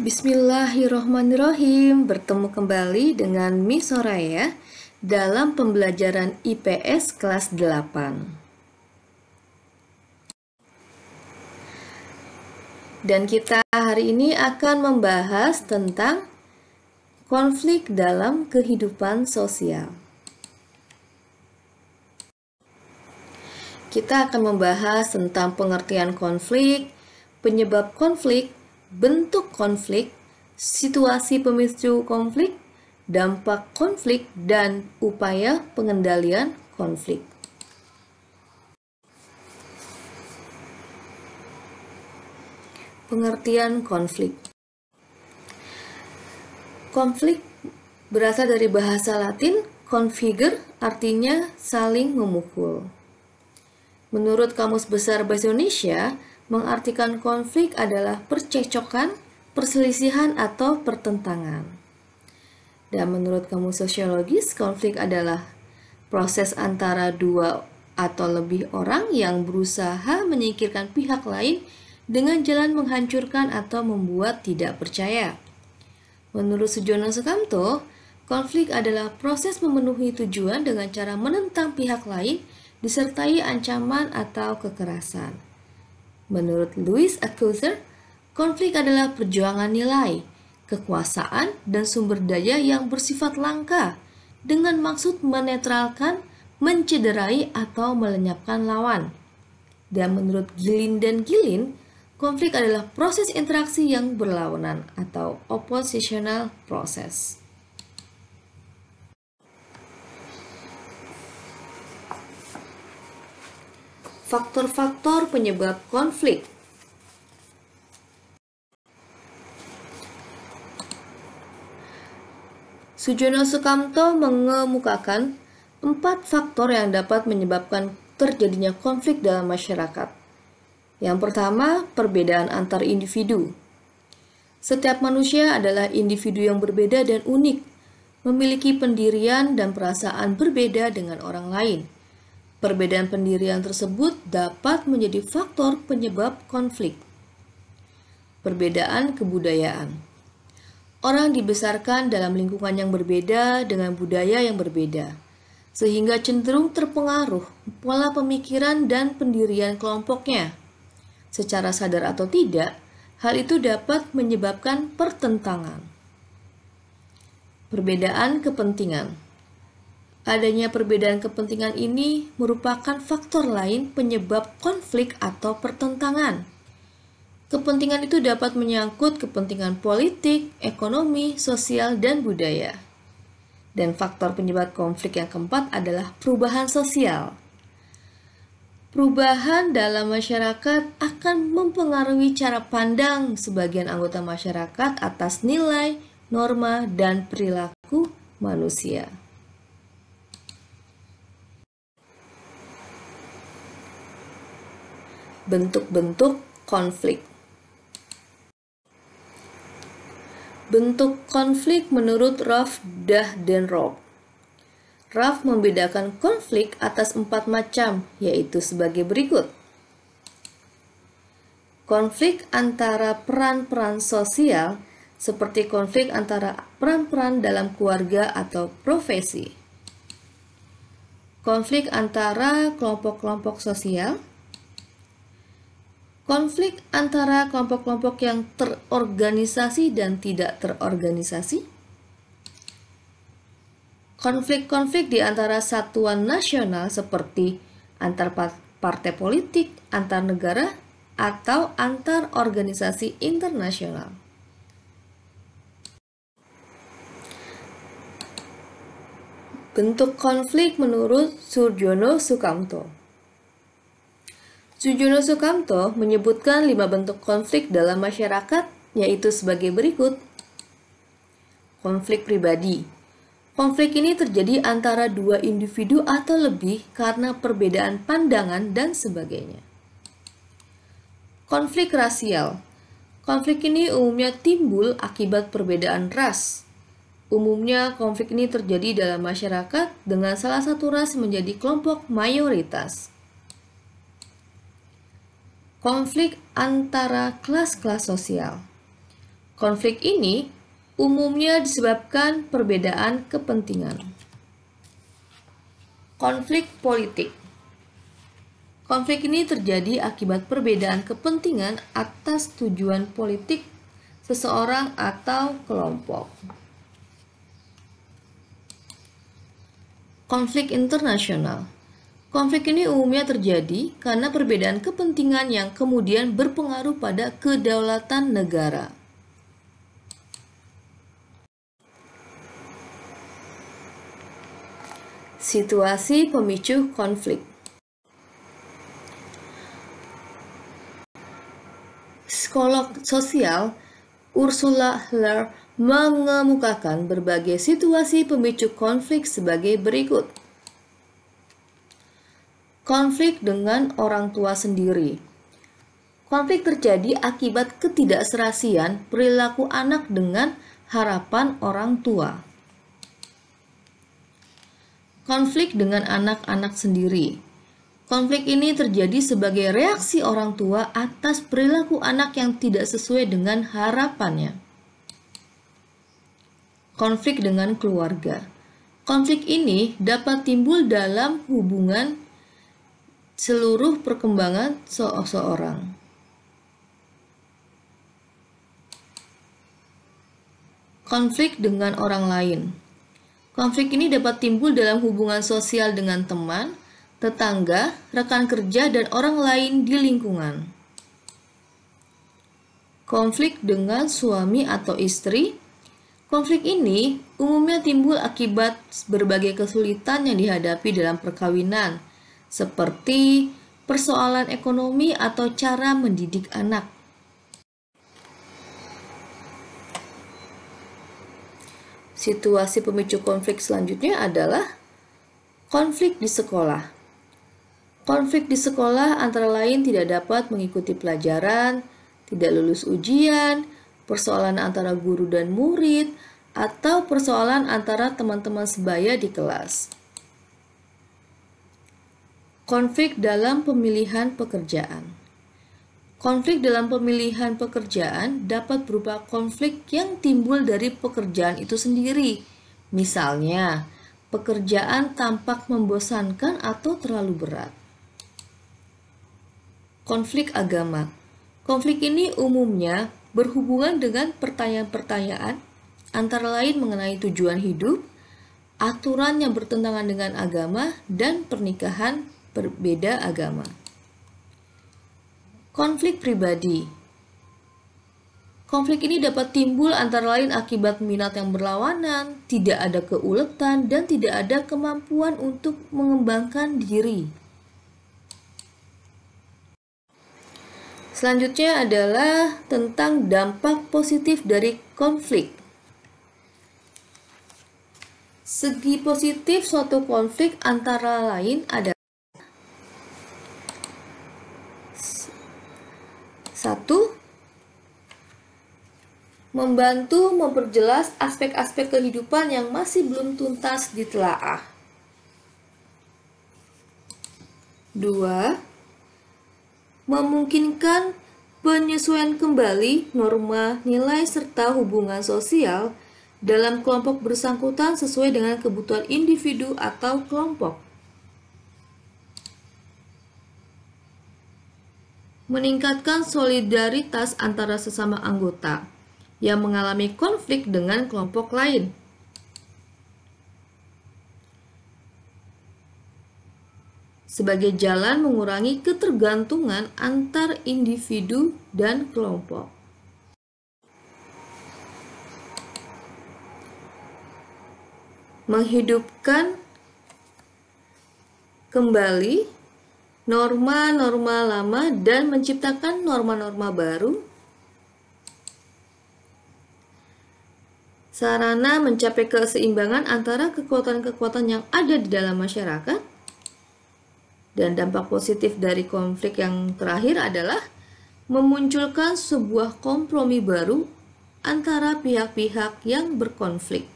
Bismillahirrohmanirrohim. Bertemu kembali dengan Miss Soraya dalam pembelajaran IPS kelas 8. Dan kita hari ini akan membahas tentang konflik dalam kehidupan sosial. Kita akan membahas tentang pengertian konflik, penyebab konflik, bentuk konflik, situasi pemicu konflik, dampak konflik, dan upaya pengendalian konflik. Pengertian konflik. Konflik berasal dari bahasa Latin configere, artinya saling memukul. Menurut Kamus Besar Bahasa Indonesia, mengartikan konflik adalah percekcokan, perselisihan, atau pertentangan. Dan menurut Kamus Sosiologis, konflik adalah proses antara dua atau lebih orang yang berusaha menyingkirkan pihak lain dengan jalan menghancurkan atau membuat tidak percaya. Menurut Sujono Sukamto, konflik adalah proses memenuhi tujuan dengan cara menentang pihak lain disertai ancaman atau kekerasan. Menurut Louis Althusser, konflik adalah perjuangan nilai, kekuasaan, dan sumber daya yang bersifat langka dengan maksud menetralkan, mencederai, atau melenyapkan lawan. Dan menurut Gilin dan Gilin, konflik adalah proses interaksi yang berlawanan atau oppositional process. Faktor-faktor penyebab konflik. Sujono Sukamto mengemukakan 4 faktor yang dapat menyebabkan terjadinya konflik dalam masyarakat. Yang pertama, perbedaan antar individu. Setiap manusia adalah individu yang berbeda dan unik, memiliki pendirian dan perasaan berbeda dengan orang lain. Perbedaan pendirian tersebut dapat menjadi faktor penyebab konflik. Perbedaan kebudayaan. Orang dibesarkan dalam lingkungan yang berbeda dengan budaya yang berbeda, sehingga cenderung terpengaruh pola pemikiran dan pendirian kelompoknya. Secara sadar atau tidak, hal itu dapat menyebabkan pertentangan. Perbedaan kepentingan. Adanya perbedaan kepentingan ini merupakan faktor lain penyebab konflik atau pertentangan. Kepentingan itu dapat menyangkut kepentingan politik, ekonomi, sosial, dan budaya. Dan faktor penyebab konflik yang keempat adalah perubahan sosial. Perubahan dalam masyarakat akan mempengaruhi cara pandang sebagian anggota masyarakat atas nilai, norma, dan perilaku manusia. Bentuk-bentuk konflik. Bentuk konflik menurut Raff, dan Robb. Raff membedakan konflik atas 4 macam, yaitu sebagai berikut. Konflik antara peran-peran sosial, seperti konflik antara peran-peran dalam keluarga atau profesi. Konflik antara kelompok-kelompok sosial. Konflik antara kelompok-kelompok yang terorganisasi dan tidak terorganisasi. Konflik-konflik di antara satuan nasional seperti antar partai politik, antar negara, atau antar organisasi internasional. Bentuk konflik menurut Sujono Sukamto. Sujono Sukamto menyebutkan 5 bentuk konflik dalam masyarakat, yaitu sebagai berikut. Konflik pribadi. Konflik ini terjadi antara 2 individu atau lebih karena perbedaan pandangan dan sebagainya. Konflik rasial. Konflik ini umumnya timbul akibat perbedaan ras. Umumnya konflik ini terjadi dalam masyarakat dengan salah satu ras menjadi kelompok mayoritas. Konflik antara kelas-kelas sosial. Konflik ini umumnya disebabkan perbedaan kepentingan. Konflik politik. Konflik ini terjadi akibat perbedaan kepentingan atas tujuan politik seseorang atau kelompok. Konflik internasional. Konflik ini umumnya terjadi karena perbedaan kepentingan yang kemudian berpengaruh pada kedaulatan negara. Situasi pemicu konflik. Psikolog sosial Ursula Ler mengemukakan berbagai situasi pemicu konflik sebagai berikut. Konflik dengan orang tua sendiri. Konflik terjadi akibat ketidakserasian perilaku anak dengan harapan orang tua. Konflik dengan anak-anak sendiri. Konflik ini terjadi sebagai reaksi orang tua atas perilaku anak yang tidak sesuai dengan harapannya. Konflik dengan keluarga. Konflik ini dapat timbul dalam hubungan seluruh perkembangan seseorang. Konflik dengan orang lain. Konflik ini dapat timbul dalam hubungan sosial dengan teman, tetangga, rekan kerja, dan orang lain di lingkungan. Konflik dengan suami atau istri. Konflik ini umumnya timbul akibat berbagai kesulitan yang dihadapi dalam perkawinan, seperti persoalan ekonomi atau cara mendidik anak. Situasi pemicu konflik selanjutnya adalah konflik di sekolah. Konflik di sekolah antara lain tidak dapat mengikuti pelajaran, tidak lulus ujian, persoalan antara guru dan murid, atau persoalan antara teman-teman sebaya di kelas. Konflik dalam pemilihan pekerjaan. Konflik dalam pemilihan pekerjaan dapat berupa konflik yang timbul dari pekerjaan itu sendiri. Misalnya, pekerjaan tampak membosankan atau terlalu berat. Konflik agama. Konflik ini umumnya berhubungan dengan pertanyaan-pertanyaan antara lain mengenai tujuan hidup, aturan yang bertentangan dengan agama, dan pernikahan berbeda agama. Konflik pribadi. Konflik ini dapat timbul antara lain akibat minat yang berlawanan, tidak ada keuletan, dan tidak ada kemampuan untuk mengembangkan diri. Selanjutnya adalah tentang dampak positif dari konflik. Segi positif suatu konflik antara lain adalah 1. Membantu memperjelas aspek-aspek kehidupan yang masih belum tuntas ditelaah. 2. Memungkinkan penyesuaian kembali norma, nilai, serta hubungan sosial dalam kelompok bersangkutan sesuai dengan kebutuhan individu atau kelompok. Meningkatkan solidaritas antara sesama anggota yang mengalami konflik dengan kelompok lain. Sebagai jalan mengurangi ketergantungan antar individu dan kelompok. Menghidupkan kembali norma-norma lama dan menciptakan norma-norma baru. Sarana mencapai keseimbangan antara kekuatan-kekuatan yang ada di dalam masyarakat. Dan dampak positif dari konflik yang terakhir adalah memunculkan sebuah kompromi baru antara pihak-pihak yang berkonflik.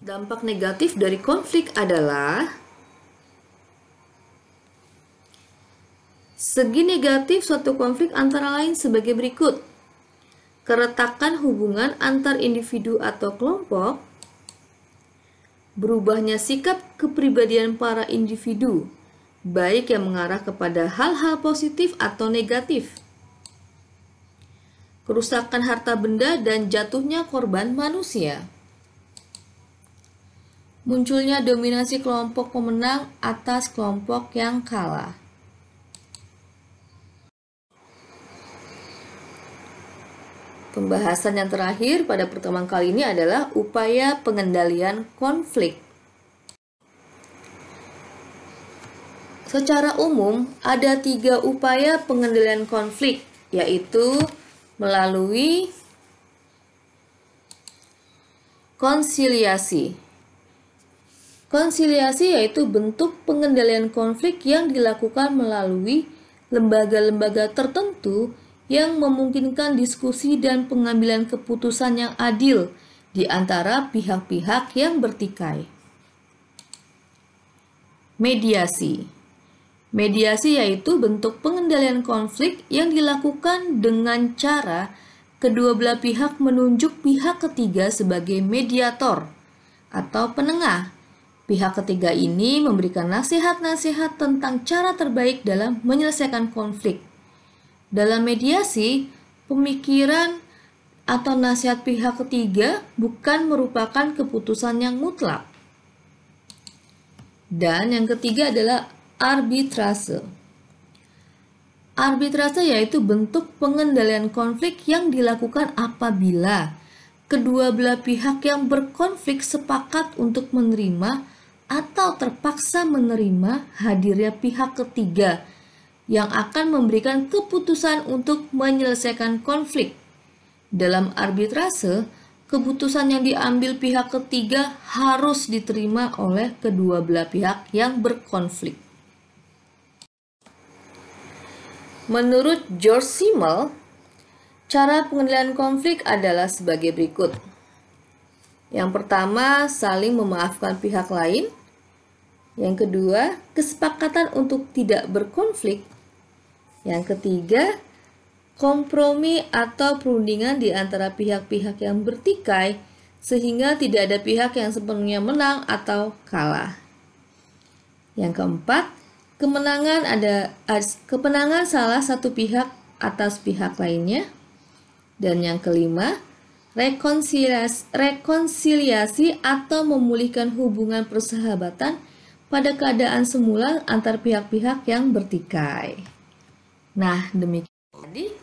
Dampak negatif dari konflik adalah Segi negatif suatu konflik antara lain sebagai berikut. Keretakan hubungan antar individu atau kelompok, berubahnya sikap kepribadian para individu, baik yang mengarah kepada hal-hal positif atau negatif, kerusakan harta benda dan jatuhnya korban manusia, munculnya dominasi kelompok pemenang atas kelompok yang kalah. Pembahasan yang terakhir pada pertemuan kali ini adalah upaya pengendalian konflik. Secara umum, ada 3 upaya pengendalian konflik, yaitu melalui konsiliasi. Konsiliasi yaitu bentuk pengendalian konflik yang dilakukan melalui lembaga-lembaga tertentu yang memungkinkan diskusi dan pengambilan keputusan yang adil di antara pihak-pihak yang bertikai. Mediasi. Mediasi yaitu bentuk pengendalian konflik yang dilakukan dengan cara kedua belah pihak menunjuk pihak ketiga sebagai mediator atau penengah. Pihak ketiga ini memberikan nasihat-nasihat tentang cara terbaik dalam menyelesaikan konflik. Dalam mediasi, pemikiran atau nasihat pihak ketiga bukan merupakan keputusan yang mutlak. Dan yang ketiga adalah arbitrase. Arbitrase yaitu bentuk pengendalian konflik yang dilakukan apabila kedua belah pihak yang berkonflik sepakat untuk menerima atau terpaksa menerima hadirnya pihak ketiga yang akan memberikan keputusan untuk menyelesaikan konflik. Dalam arbitrase, keputusan yang diambil pihak ketiga harus diterima oleh kedua belah pihak yang berkonflik. Menurut George Simmel, cara pengendalian konflik adalah sebagai berikut. Yang pertama, saling memaafkan pihak lain. Yang kedua, kesepakatan untuk tidak berkonflik. Yang ketiga, kompromi atau perundingan di antara pihak-pihak yang bertikai sehingga tidak ada pihak yang sepenuhnya menang atau kalah. Yang keempat, kemenangan salah satu pihak atas pihak lainnya. Dan yang kelima, rekonsiliasi atau memulihkan hubungan persahabatan pada keadaan semula antar pihak-pihak yang bertikai. Nah, demikian tadi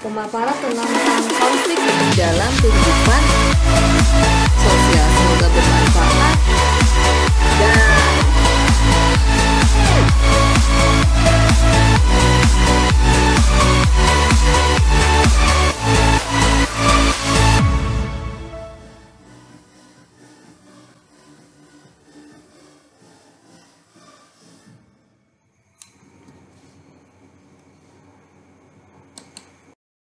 pemaparan tentang konflik dalam kehidupan